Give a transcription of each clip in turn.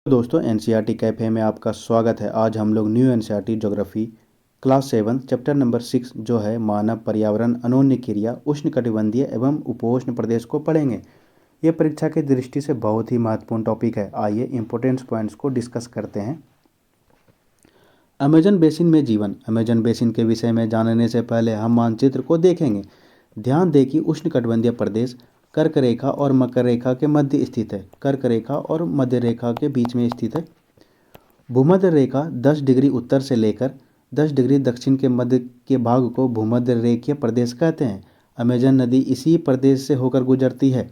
दोस्तों NCERT cafe में आपका स्वागत है। आज हम लोग new NCERT geography class 7 chapter number 6 जो है मानव पर्यावरण अनोन्य क्रिया उष्णकटिबंधीय एवं उपोष्ण प्रदेश को पढ़ेंगे। ये परीक्षा की दृष्टि से बहुत ही महत्वपूर्ण टॉपिक है। आइए इंपॉर्टेंट पॉइंट्स को डिस्कस करते हैं। अमेजन बेसिन में जीवन। अमेजन बेसिन के विषय में जानने से पहले हम मानचित्र को देखेंगे। ध्यान दें कि उष्णकटिबंधीय प्रदेश कर्क रेखा और मकर रेखा के मध्य स्थित है। कर्क रेखा और मध्य रेखा के बीच में स्थित है। भूमध्य रेखा 10 डिग्री उत्तर से लेकर 10 डिग्री दक्षिण के मध्य के भाग को भूमध्य रेखीय प्रदेश कहते हैं। अमेजन नदी इसी प्रदेश से होकर गुजरती है।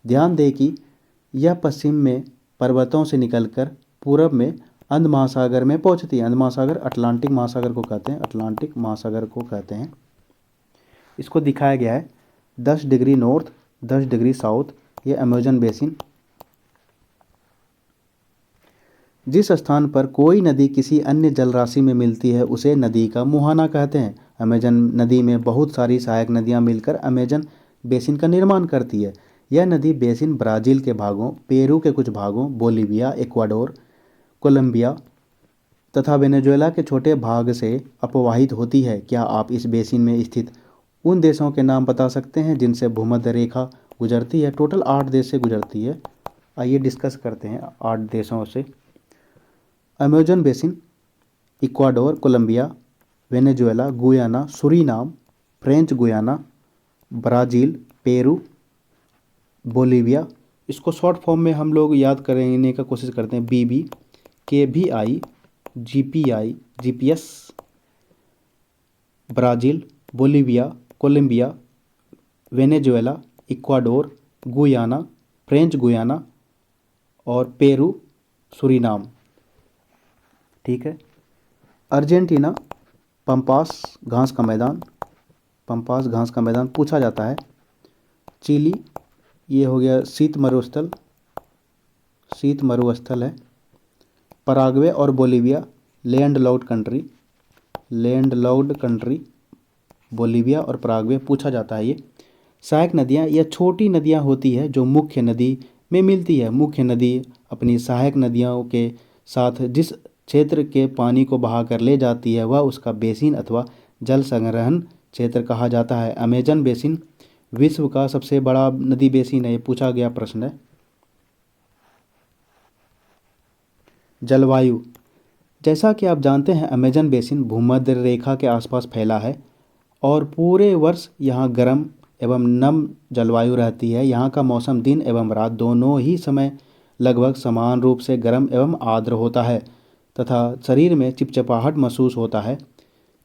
ध्यान दें कि यह पश्चिम में पर्वतों से निकलकर पूर्व में अंध महासागर में पहुंचती है। अंध महासागर अटलांटिक महासागर को कहते हैं। अटलांटिक महासागर को कहते हैं। इसको दिखाया गया है 10 डिग्री नॉर्थ 10 डिग्री साउथ। ये अमेजन बेसिन। जिस स्थान पर कोई नदी किसी अन्य जलराशि में मिलती है उसे नदी का मुहाना कहते हैं। अमेजन नदी में बहुत सारी सहायक नदियां मिलकर अमेजन बेसिन का निर्माण करती है। यह नदी बेसिन ब्राज़ील के भागों, पेरू के कुछ भागों, बोलीविया, इक्वाडोर, कोलंबिया तथा वेनेजुएला के छोटे भाग से अपवाहित होती है। क्या आप इस बेसिन में स्थित उन देशों के नाम बता सकते हैं जिनसे भूमध्य रेखा गुजरती है? टोटल 8 देश से गुजरती है। आइए डिस्कस करते हैं 8 देशों से। Amazon basin: Ecuador, Colombia, Venezuela, Guyana, Suriname, French Guiana, Brazil, Peru, Bolivia. इसको शॉर्ट फॉर्म में हम लोग याद करने का कोशिश करते हैं। BB, KVI, GPI, GPS. Brazil, Bolivia, Colombia, Venezuela, Ecuador, Guyana, French Guiana और पेरू, सूरीनाम। ठीक है। अर्जेंटीना: पंपास घास का मैदान। पंपास घास का मैदान पूछा जाता है। चिली, ये हो गया शीत मरुस्थल। शीत मरुस्थल है। पराग्वे और Bolivia landlocked country. Landlocked country Bolivia और पराग्वे पूछा जाता है। ये सहायक नदियाँ या छोटी नदियाँ होती है जो मुख्य नदी में मिलती है। मुख्य नदी अपनी सहायक नदियों के साथ जिस क्षेत्र के पानी को बहाकर ले जाती है वह उसका बेसिन अथवा जल संग्रहण क्षेत्र कहा जाता है। अमेजन बेसिन विश्व का सबसे बड़ा नदी बेसिन है। ये पूछा गया प्रश्न है। जलवायु: जैसा कि आप जानते हैं अमेजन बेसिन भूमध्य रेखा के आसपास फैला है और पूरे वर्ष यहाँ गर्म एवं नम जलवायु रहती है। यहाँ का मौसम दिन एवं रात दोनों ही समय लगभग समान रूप से गर्म एवं आर्द्र होता है तथा शरीर में चिपचिपाहट महसूस होता है।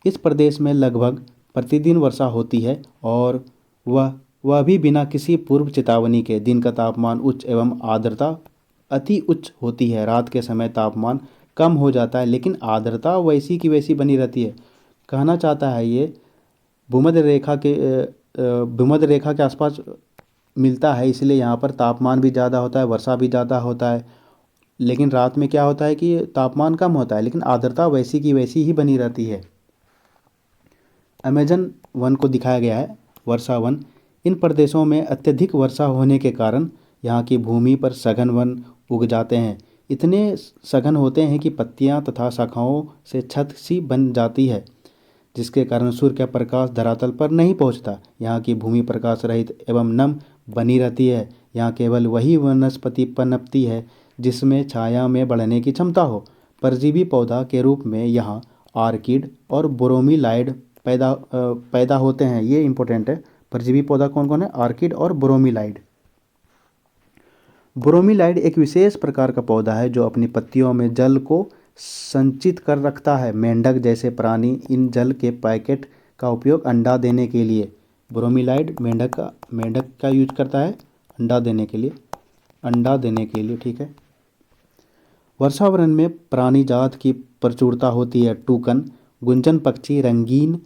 इस प्रदेश में लगभग प्रतिदिन वर्षा होती है और वह भी बिना किसी पूर्व चेतावनी के। दिन का तापमान उच्च एवं आर्द्रता अति उच्च होती है। रात के समय तापमान कम हो जाता है लेकिन आर्द्रता वैसी की वैसी बनी रहती है। कहना चाहता है ये भूमध्य रेखा के आसपास मिलता है इसलिए यहाँ पर तापमान भी ज़्यादा होता है, वर्षा भी ज़्यादा होता है। लेकिन रात में क्या होता है कि तापमान कम होता है लेकिन आर्द्रता वैसी की वैसी ही बनी रहती है। अमेजन वन को दिखाया गया है। वर्षा वन: इन प्रदेशों में अत्यधिक वर्षा होने के कारण यहाँ की भूमि पर सघन वन उग जाते हैं। इतने सघन होते हैं कि पत्तियाँ तथा शाखाओं से छत सी बन जाती है जिसके कारण सूर्य का प्रकाश धरातल पर नहीं पहुँचता। यहाँ की भूमि प्रकाश रहित एवं नम बनी रहती है। यहाँ केवल वही वनस्पति पनपती है जिसमें छाया में बढ़ने की क्षमता हो। परजीवी पौधा के रूप में यहाँ आर्किड और ब्रोमीलाइड पैदा होते हैं। ये इंपॉर्टेंट है। परजीवी पौधा कौन कौन है? आर्किड और ब्रोमीलाइड। ब्रोमीलाइड एक विशेष प्रकार का पौधा है जो अपनी पत्तियों में जल को संचित कर रखता है। मेंढक जैसे प्राणी इन जल के पैकेट का उपयोग अंडा देने के लिए ब्रोमीलाइड मेंढक का यूज करता है अंडा देने के लिए। ठीक है। वर्षावरण में प्राणी जात की प्रचुरता होती है। टूकन, गुंजन पक्षी, रंगीन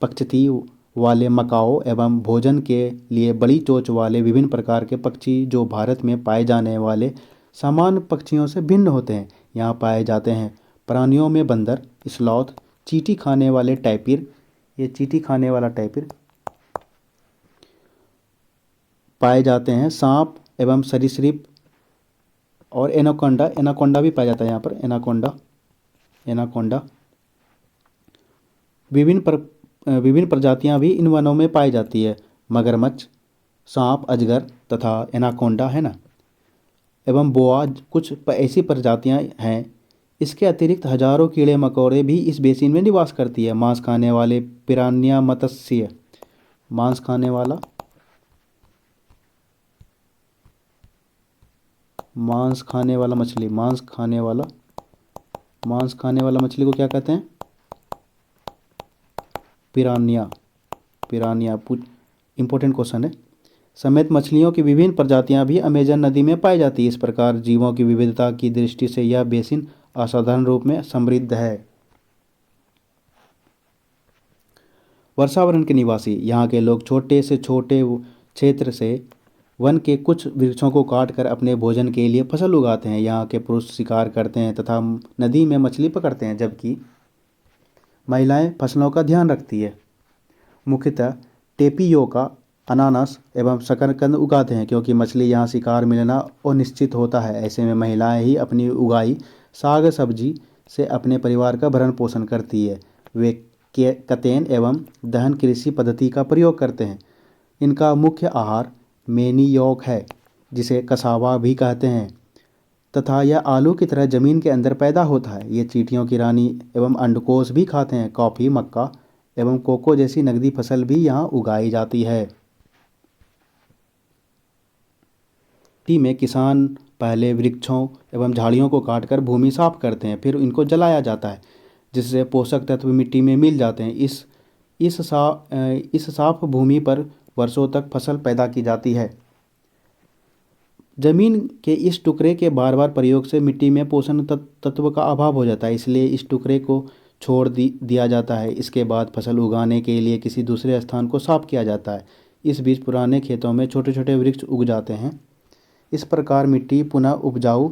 पक्षी वाले मकाओ एवं भोजन के लिए बड़ी चोंच वाले विभिन्न प्रकार के पक्षी जो भारत में पाए जाने वाले सामान्य पक्षियों से भिन्न होते हैं यहाँ पाए जाते हैं। प्राणियों में बंदर, स्लॉथ, चींटी खाने वाले टैपिर, ये चींटी खाने वाला टैपिर पाए जाते हैं। सांप एवं सरीसृप और एनाकोंडा, एनाकोंडा भी पाया जाता है यहाँ पर, एनाकोंडा, एनाकोंडा। विभिन्न प्रजातियाँ भी इन वनों में पाई जाती है, मगरमच्छ, सांप, अजगर तथा एनाकोंडा, है ना। एवं बोआ, कुछ ऐसी प्रजातियाँ हैं। इसके अतिरिक्त हजारों कीड़े मकोड़े भी इस बेसिन में निवास करती है। मांस खाने वाले पिरान्या मत्स्य, मांस खाने वाला, मांस खाने वाला मछली, मांस खाने वाला, मांस खाने वाला मछली को क्या कहते हैं? पिरान्या, पिरान्या। इंपॉर्टेंट क्वेश्चन है। समेत मछलियों की विभिन्न प्रजातियां भी अमेजन नदी में पाई जाती है। इस प्रकार जीवों की विविधता की दृष्टि से यह बेसिन असाधारण रूप में समृद्ध है। वर्षावरण के निवासी, यहाँ के लोग छोटे से छोटे क्षेत्र से वन के कुछ वृक्षों को काट कर अपने भोजन के लिए फसल उगाते हैं। यहाँ के पुरुष शिकार करते हैं तथा नदी में मछली पकड़ते हैं, जबकि महिलाएं फसलों का ध्यान रखती है। मुख्यतः टेपियोका, अनानास एवं शकरकंद उगाते हैं, क्योंकि मछली यहाँ शिकार मिलना अनिश्चित होता है। ऐसे में महिलाएं ही अपनी उगाई साग सब्जी से अपने परिवार का भरण पोषण करती है। वे कतेन एवं दहन कृषि पद्धति का प्रयोग करते हैं। इनका मुख्य आहार मेनियोक है, जिसे कसावा भी कहते हैं, तथा यह आलू की तरह जमीन के अंदर पैदा होता है। ये चींटियों की रानी एवं अंडकोश भी खाते हैं। कॉफ़ी, मक्का एवं कोको जैसी नकदी फसल भी यहाँ उगाई जाती है। टी में किसान पहले वृक्षों एवं झाड़ियों को काटकर भूमि साफ करते हैं, फिर इनको जलाया जाता है, जिससे पोषक तत्व मिट्टी में मिल जाते हैं। इस साफ भूमि पर वर्षों तक फसल पैदा की जाती है। जमीन के इस टुकड़े के बार बार प्रयोग से मिट्टी में पोषण तत्व का अभाव हो जाता है, इसलिए इस टुकड़े को छोड़ दिया जाता है। इसके बाद फसल उगाने के लिए किसी दूसरे स्थान को साफ किया जाता है। इस बीच पुराने खेतों में छोटे छोटे वृक्ष उग जाते हैं। इस प्रकार मिट्टी पुनः उपजाऊ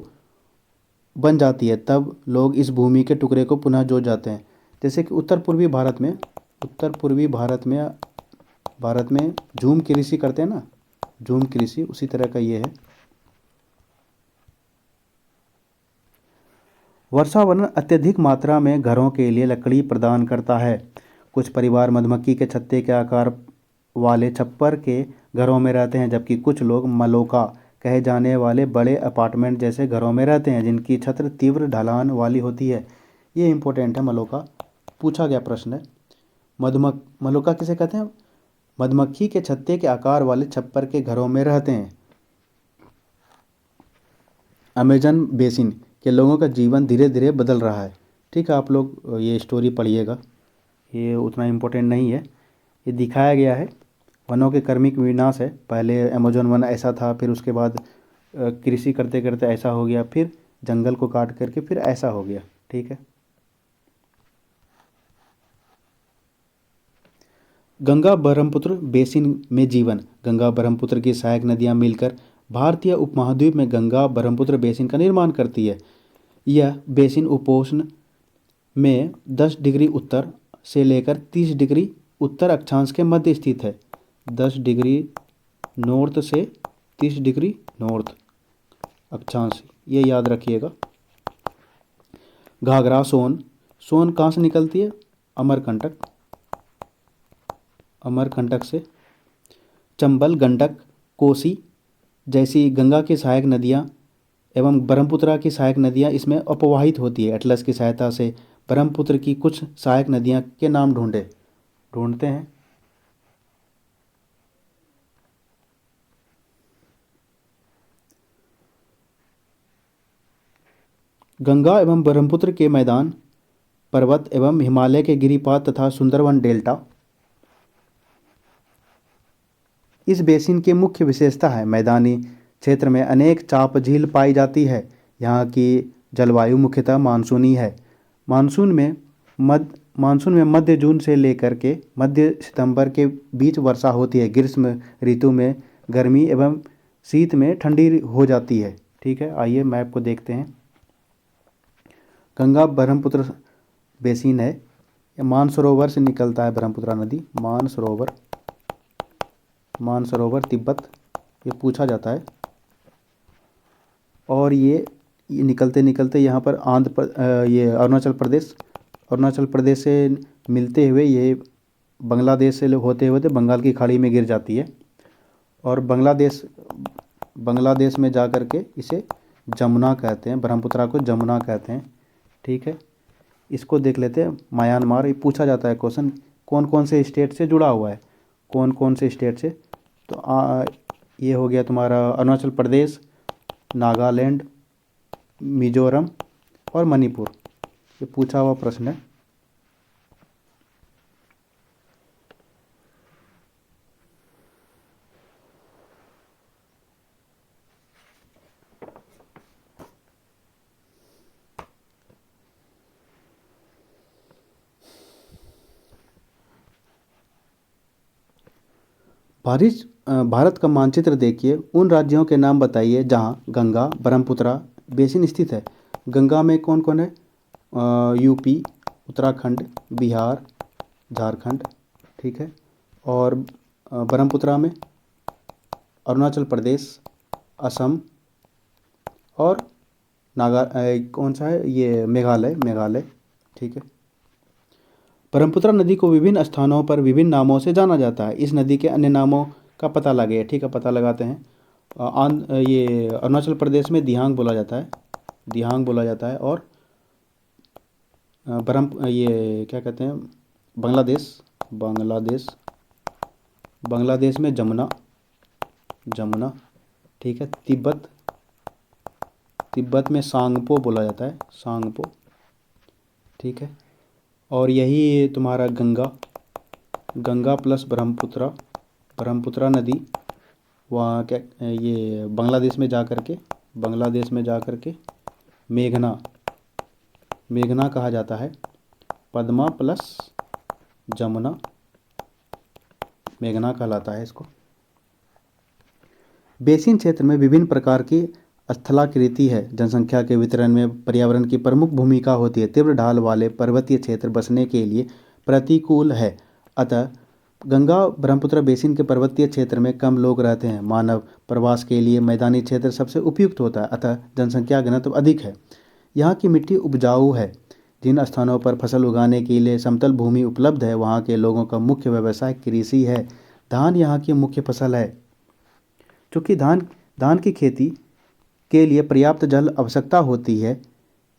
बन जाती है। तब लोग इस भूमि के टुकड़े को पुनः जोत जाते हैं। जैसे कि उत्तर पूर्वी भारत में झूम कृषि करते हैं ना, झूम कृषि, उसी तरह का ये है। वर्षावरण अत्यधिक मात्रा में घरों के लिए लकड़ी प्रदान करता है। कुछ परिवार मधुमक्खी के छत्ते के आकार वाले छप्पर के घरों में रहते हैं, जबकि कुछ लोग मलोका कहे जाने वाले बड़े अपार्टमेंट जैसे घरों में रहते हैं, जिनकी छत तीव्र ढलान वाली होती है। ये इंपॉर्टेंट है, मलोका पूछा गया प्रश्न है। मलोका किसे कहते हैं? मधुमक्खी के छत्ते के आकार वाले छप्पर के घरों में रहते हैं। अमेजन बेसिन के लोगों का जीवन धीरे धीरे बदल रहा है। ठीक है, आप लोग ये स्टोरी पढ़िएगा, ये उतना इम्पोर्टेंट नहीं है। ये दिखाया गया है वनों के क्रमिक विनाश है। पहले अमेजन वन ऐसा था, फिर उसके बाद कृषि करते करते ऐसा हो गया, फिर जंगल को काट करके फिर ऐसा हो गया। ठीक है। गंगा ब्रह्मपुत्र बेसिन में जीवन। गंगा ब्रह्मपुत्र की सहायक नदियां मिलकर भारतीय उपमहाद्वीप में गंगा ब्रह्मपुत्र बेसिन का निर्माण करती है। यह बेसिन उपोष्ण में 10 डिग्री उत्तर से लेकर 30 डिग्री उत्तर अक्षांश के मध्य स्थित है। 10 डिग्री नॉर्थ से 30 डिग्री नॉर्थ अक्षांश, ये याद रखिएगा। घाघरा सोन, सोन कहाँ से निकलती है? अमरकंटक, अमरकंटक से। चंबल, गंडक, कोसी जैसी गंगा की सहायक नदियाँ एवं ब्रह्मपुत्र की सहायक नदियाँ इसमें अपवाहित होती है। एटलस की सहायता से ब्रह्मपुत्र की कुछ सहायक नदियाँ के नाम ढूंढते हैं। गंगा एवं ब्रह्मपुत्र के मैदान, पर्वत एवं हिमालय के गिरिपात तथा सुंदरवन डेल्टा इस बेसिन की मुख्य विशेषता है। मैदानी क्षेत्र में अनेक चाप झील पाई जाती है। यहाँ की जलवायु मुख्यतः मानसूनी है। मानसून में मध्य जून से लेकर के मध्य सितंबर के बीच वर्षा होती है। ग्रीष्म ऋतु में गर्मी एवं शीत में ठंडी हो जाती है। ठीक है, आइए मैप को देखते हैं। गंगा ब्रह्मपुत्र बेसिन है, मानसरोवर से निकलता है ब्रह्मपुत्र नदी। मानसरोवर तिब्बत, ये पूछा जाता है। और ये निकलते निकलते यहाँ पर ये अरुणाचल प्रदेश से मिलते हुए ये बांग्लादेश से होते हुए बंगाल की खाड़ी में गिर जाती है और बांग्लादेश में जा कर के इसे जमुना कहते हैं, ब्रह्मपुत्रा को जमुना कहते हैं। ठीक है, इसको देख लेते हैं। म्यांमार, ये पूछा जाता है क्वेश्चन, कौन कौन से स्टेट से जुड़ा हुआ है, कौन कौन से स्टेट से। तो ये हो गया तुम्हारा अरुणाचल प्रदेश, नागालैंड, मिजोरम और मणिपुर। ये पूछा हुआ प्रश्न है। भारत का मानचित्र देखिए, उन राज्यों के नाम बताइए जहां गंगा ब्रह्मपुत्रा बेसिन स्थित है। गंगा में कौन कौन है? यूपी, उत्तराखंड, बिहार, झारखंड। ठीक है, और ब्रह्मपुत्रा में अरुणाचल प्रदेश, असम और कौन सा है ये, मेघालय। ठीक है, ब्रह्मपुत्रा नदी को विभिन्न स्थानों पर विभिन्न नामों से जाना जाता है। इस नदी के अन्य नामों का पता लगे। ठीक है, पता लगाते हैं। ये अरुणाचल प्रदेश में दिहांग बोला जाता है, दिहांग बोला जाता है। और ये क्या कहते हैं, बांग्लादेश में जमुना। ठीक है, तिब्बत में सांगपो बोला जाता है, सांगपो। ठीक है, और यही तुम्हारा गंगा प्लस ब्रह्मपुत्रा नदी वहाँ क्या ये बांग्लादेश में जा कर के मेघना कहा जाता है। पद्मा प्लस जमुना मेघना कहलाता है इसको। बेसिन क्षेत्र में विभिन्न प्रकार की स्थलाकृति है। जनसंख्या के वितरण में पर्यावरण की प्रमुख भूमिका होती है। तीव्र ढाल वाले पर्वतीय क्षेत्र बसने के लिए प्रतिकूल है। अतः गंगा ब्रह्मपुत्र बेसिन के पर्वतीय क्षेत्र में कम लोग रहते हैं। मानव प्रवास के लिए मैदानी क्षेत्र सबसे उपयुक्त होता है, अतः जनसंख्या घनत्व अधिक है। यहाँ की मिट्टी उपजाऊ है। जिन स्थानों पर फसल उगाने के लिए समतल भूमि उपलब्ध है, वहाँ के लोगों का मुख्य व्यवसाय कृषि है। धान यहाँ की मुख्य फसल है। चूँकि धान की खेती के लिए पर्याप्त जल आवश्यकता होती है,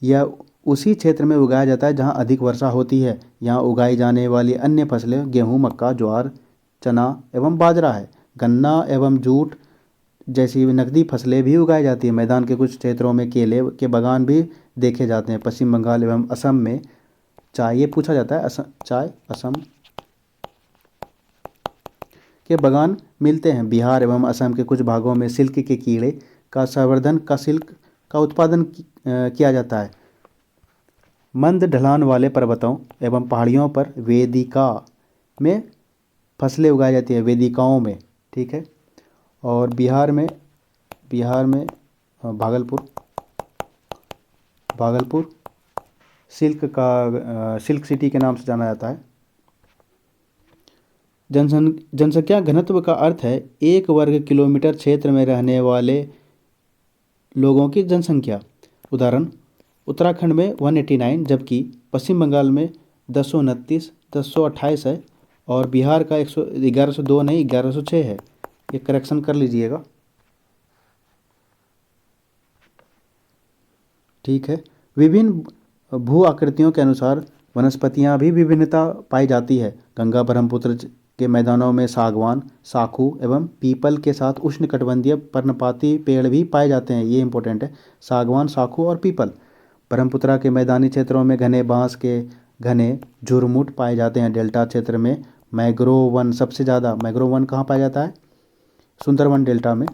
यह उसी क्षेत्र में उगाया जाता है जहाँ अधिक वर्षा होती है। यहाँ उगाई जाने वाली अन्य फसलें गेहूँ, मक्का, ज्वार, चना एवं बाजरा है। गन्ना एवं जूट जैसी नकदी फसलें भी उगाई जाती हैं। मैदान के कुछ क्षेत्रों में केले के बागान भी देखे जाते हैं। पश्चिम बंगाल एवं असम में चाय, ये पूछा जाता है, असम के बागान मिलते हैं। बिहार एवं असम के कुछ भागों में सिल्क के कीड़े का संवर्धन का सिल्क का उत्पादन किया जाता है। मंद ढलान वाले पर्वतों एवं पहाड़ियों पर वेदिका में फसलें उगाई जाती है, वेदिकाओं में। ठीक है, और बिहार में भागलपुर सिल्क सिटी के नाम से जाना जाता है। जनसंख्या घनत्व का अर्थ है 1 वर्ग किलोमीटर क्षेत्र में रहने वाले लोगों की जनसंख्या। उदाहरण, उत्तराखंड में 189, जबकि पश्चिम बंगाल में 1029 है और बिहार का 1102 नहीं 1106 है। ये करेक्शन कर लीजिएगा। ठीक है, विभिन्न भू आकृतियों के अनुसार वनस्पतियां भी विभिन्नता पाई जाती है। गंगा ब्रह्मपुत्र के मैदानों में सागवान, साखू एवं पीपल के साथ उष्णकटिबंधीय पर्णपाती पेड़ भी पाए जाते हैं। ये इंपॉर्टेंट है, सागवान, साखू और पीपल। ब्रह्मपुत्रा के मैदानी क्षेत्रों में घने बांस के घने झुरमुट पाए जाते हैं। डेल्टा क्षेत्र में मैंग्रोव वन सबसे ज़्यादा। मैंग्रोव वन कहाँ पाया जाता है? सुंदरवन डेल्टा में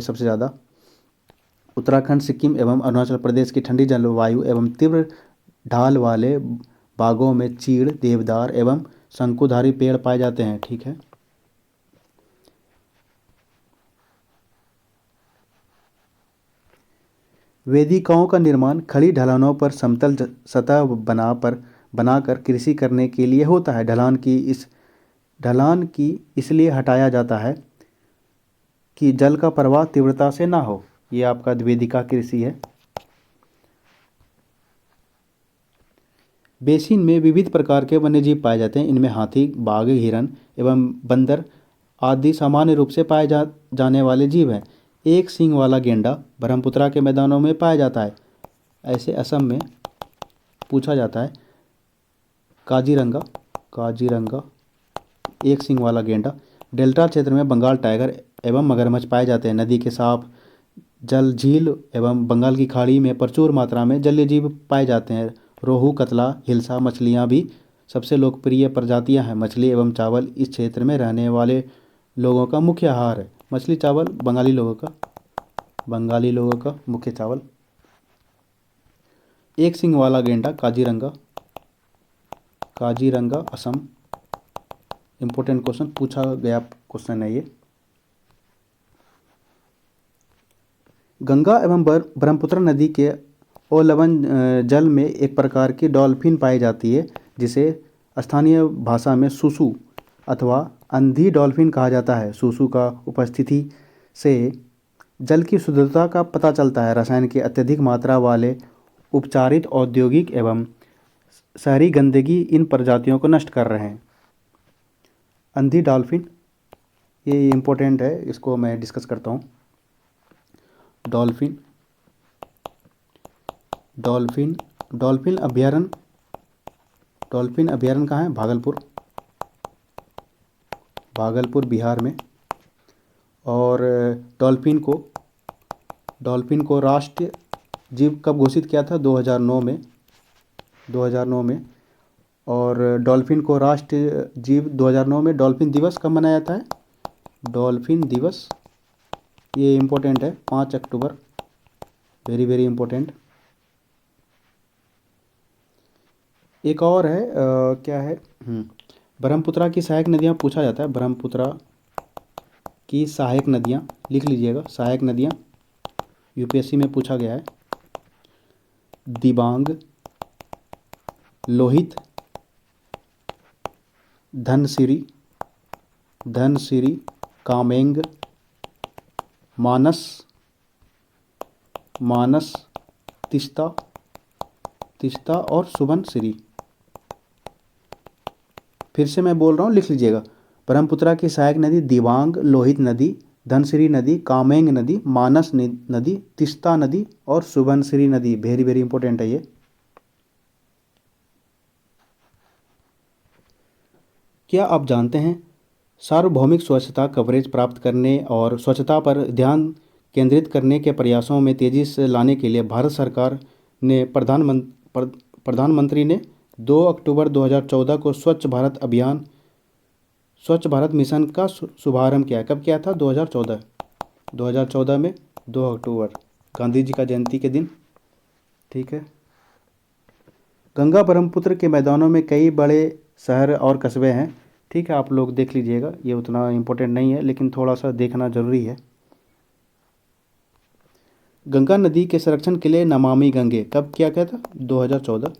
सबसे ज़्यादा। उत्तराखंड, सिक्किम एवं अरुणाचल प्रदेश की ठंडी जलवायु एवं तीव्र ढाल वाले बागों में चीड़, देवदार एवं शंकुधारी पेड़ पाए जाते हैं। ठीक है, वेदिकाओं का निर्माण खड़ी ढलानों पर समतल सतह बनाकर कृषि करने के लिए होता है। ढलान की इसलिए हटाया जाता है कि जल का प्रवाह तीव्रता से ना हो। ये आपका द्विवेदिका कृषि है। बेसिन में विविध प्रकार के वन्यजीव पाए जाते हैं। इनमें हाथी, बाघ, हिरन एवं बंदर आदि सामान्य रूप से पाए जाने वाले जीव हैं। एक सींग वाला गेंडा ब्रह्मपुत्रा के मैदानों में पाया जाता है। ऐसे असम में पूछा जाता है। काजीरंगा, काजीरंगा एक सींग वाला गेंडा। डेल्टा क्षेत्र में बंगाल टाइगर एवं मगरमच्छ पाए जाते हैं। नदी के सांप, जल झील एवं बंगाल की खाड़ी में प्रचुर मात्रा में जलीय जीव पाए जाते हैं। रोहू, कतला, हिल्सा मछलियाँ भी सबसे लोकप्रिय प्रजातियाँ हैं। मछली एवं चावल इस क्षेत्र में रहने वाले लोगों का मुख्य आहार है। मछली चावल बंगाली लोगों का मुख्य चावल। एक सींग वाला गेंडा काजीरंगा, काजीरंगा असम। इंपॉर्टेंट क्वेश्चन पूछा गया क्वेश्चन है ये। गंगा एवं ब्रह्मपुत्र नदी के अवलवन जल में एक प्रकार की डॉल्फिन पाई जाती है, जिसे स्थानीय भाषा में सुसु अथवा अंधी डॉल्फिन कहा जाता है। सुसु का उपस्थिति से जल की शुद्धता का पता चलता है। रसायन की अत्यधिक मात्रा वाले उपचारित औद्योगिक एवं शहरी गंदगी इन प्रजातियों को नष्ट कर रहे हैं। अंधी डॉल्फिन ये इम्पोर्टेंट है, इसको मैं डिस्कस करता हूँ। डॉल्फिन, डॉल्फिन डॉल्फिन अभयारण्य, डॉल्फिन अभयारण्य कहाँ है? भागलपुर, भागलपुर बिहार में। और डॉल्फिन को राष्ट्रीय जीव कब घोषित किया था? 2009 में, 2009 में। और डॉल्फिन को राष्ट्रीय जीव 2009 में। डॉल्फिन दिवस कब मनाया जाता है? डॉल्फिन दिवस ये इम्पोर्टेंट है, 5 अक्टूबर। Very very important. एक और है क्या है? ब्रह्मपुत्रा की सहायक नदियाँ पूछा जाता है। ब्रह्मपुत्रा की सहायक नदियाँ लिख लीजिएगा। सहायक नदियाँ यूपीएससी में पूछा गया है। दिबांग, लोहित, धनसिरी, कामेंग, मानस, तिस्ता और सुबनसिरी। फिर से मैं बोल रहा हूँ, लिख लीजिएगा। ब्रह्मपुत्रा की सहायक नदी दिबांग, लोहित नदी, धनसिरी नदी, कामेंग नदी, मानस नदी, तिस्ता नदी और सुबनसिरी नदी। वेरी वेरी इंपॉर्टेंट है ये। क्या आप जानते हैं सार्वभौमिक स्वच्छता कवरेज प्राप्त करने और स्वच्छता पर ध्यान केंद्रित करने के प्रयासों में तेजी से लाने के लिए भारत सरकार ने प्रधानमंत्री ने 2 अक्टूबर 2014 को स्वच्छ भारत मिशन का शुभारंभ किया। कब किया था? 2014 में 2 अक्टूबर, गांधी जी का जयंती के दिन। ठीक है। गंगा ब्रह्मपुत्र के मैदानों में कई बड़े शहर और कस्बे हैं। ठीक है, आप लोग देख लीजिएगा, ये उतना इम्पोर्टेंट नहीं है लेकिन थोड़ा सा देखना ज़रूरी है। गंगा नदी के संरक्षण के लिए नमामि गंगे कब किया गया था? 2014।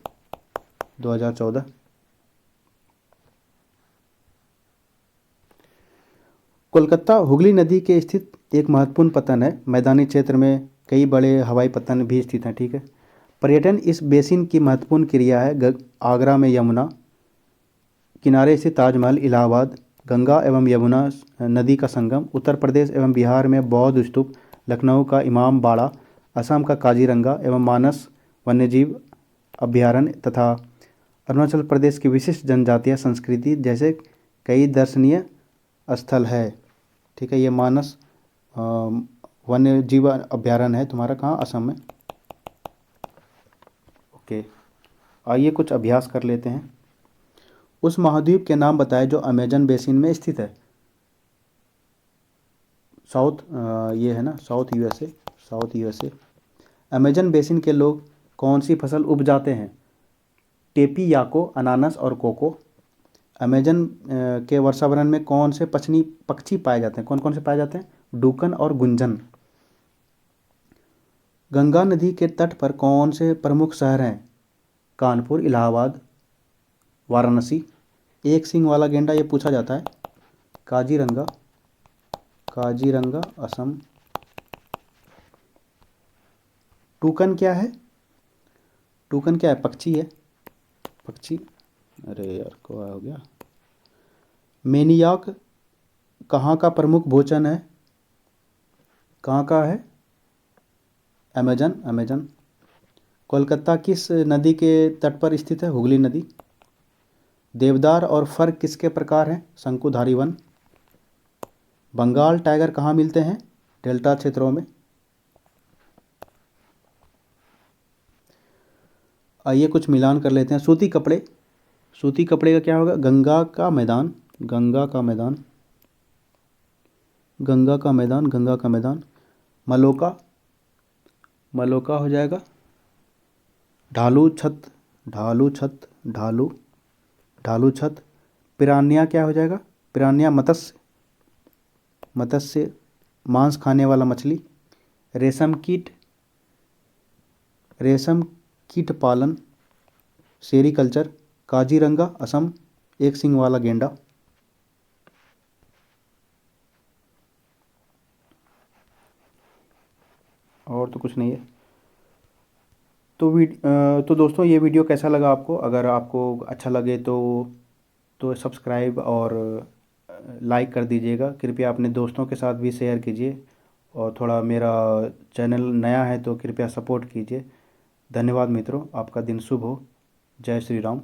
कोलकाता हुगली नदी के स्थित एक महत्वपूर्ण पत्तन है। मैदानी क्षेत्र में कई बड़े हवाई पत्तन भी स्थित हैं। ठीक है। पर्यटन इस बेसिन की महत्वपूर्ण क्रिया है। आगरा में यमुना किनारे स्थित ताजमहल, इलाहाबाद गंगा एवं यमुना नदी का संगम, उत्तर प्रदेश एवं बिहार में बौद्ध स्तूप, लखनऊ का इमाम बाड़ा, असम का काजीरंगा एवं मानस वन्यजीव अभयारण्य तथा अरुणाचल प्रदेश की विशिष्ट जनजातीय संस्कृति जैसे कई दर्शनीय स्थल है। ठीक है, ये मानस वन्य जीव अभयारण्य है तुम्हारा कहाँ? असम में। ओके, आइए कुछ अभ्यास कर लेते हैं। उस महाद्वीप के नाम बताएं जो अमेजन बेसिन में स्थित है। ये है ना साउथ यूएसए। अमेजन बेसिन के लोग कौन सी फसल उपजाते हैं? टेपीयाको, अनानास और कोको। अमेजन के वर्षावरण में कौन से पक्षी पाए जाते हैं? कौन कौन से पाए जाते हैं? डूकन और गुंजन। गंगा नदी के तट पर कौन से प्रमुख शहर हैं? कानपुर, इलाहाबाद, वाराणसी। एक सींग वाला गेंडा ये पूछा जाता है। काजीरंगा असम। टूकन क्या है? टूकन क्या है? पक्षी है, पक्षी। अरे यार को हो गया। मेनियाक कहाँ का प्रमुख भोजन है? कहाँ का है? Amazon, Amazon. कोलकाता किस नदी के तट पर स्थित है? हुगली नदी। देवदार और फर किसके प्रकार हैं? शंकुधारी वन। बंगाल टाइगर कहाँ मिलते हैं? डेल्टा क्षेत्रों में। आइए कुछ मिलान कर लेते हैं। सूती कपड़े, सूती कपड़े का क्या होगा? गंगा का मैदान, गंगा का मैदान, गंगा का मैदान, गंगा का मैदान। मलोका, मलोका हो जाएगा ढालू छत, ढालू छत, ढालू, ढालू छत। पिरान्या क्या हो जाएगा? पिरान्या मत्स्य, मत्स्य, मांस खाने वाला मछली। रेशम कीट, रेशम कीट पालन, सेरीकल्चर। काजीरंगा असम, एक सींग वाला गेंडा। और तो कुछ नहीं है। तो दोस्तों ये वीडियो कैसा लगा आपको? अगर आपको अच्छा लगे तो सब्सक्राइब और लाइक कर दीजिएगा। कृपया अपने दोस्तों के साथ भी शेयर कीजिए, और थोड़ा मेरा चैनल नया है तो कृपया सपोर्ट कीजिए। धन्यवाद मित्रों, आपका दिन शुभ हो। जय श्री राम।